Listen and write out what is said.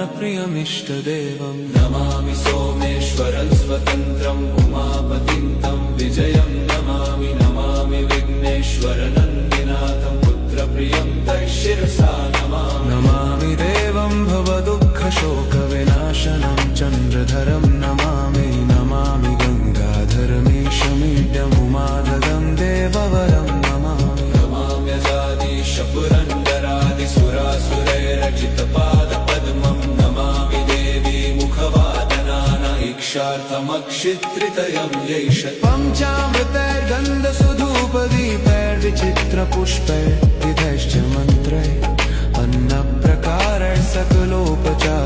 प्रियमिष्टदेवं नमामि सोमेश्वरं स्वतन्त्रम् उमापतिं तं विजयं नमामि नमामि विघ्नेश्वरनन्दिनाथं पुत्रप्रियं तैशिरसा नमामि देवं भवदुःखशोकविनाशनं चन्द्रधरं नमामि नमामि गङ्गाधरमीशमीड्यमुमाददं देववरं नमामि नमाम्यजादीश पुरन्दरादिसुरासुरैरचितपादपद्मं नमामि देवी मुखवादनानैक्षार्थमक्षित्रितयं यैष पञ्चामृतैर्गन्धसुधूपदीपैर्विचित्रपुष्पैर्विधैश्च मन्त्रैः अन्नप्रकारैः सकलोपचारैः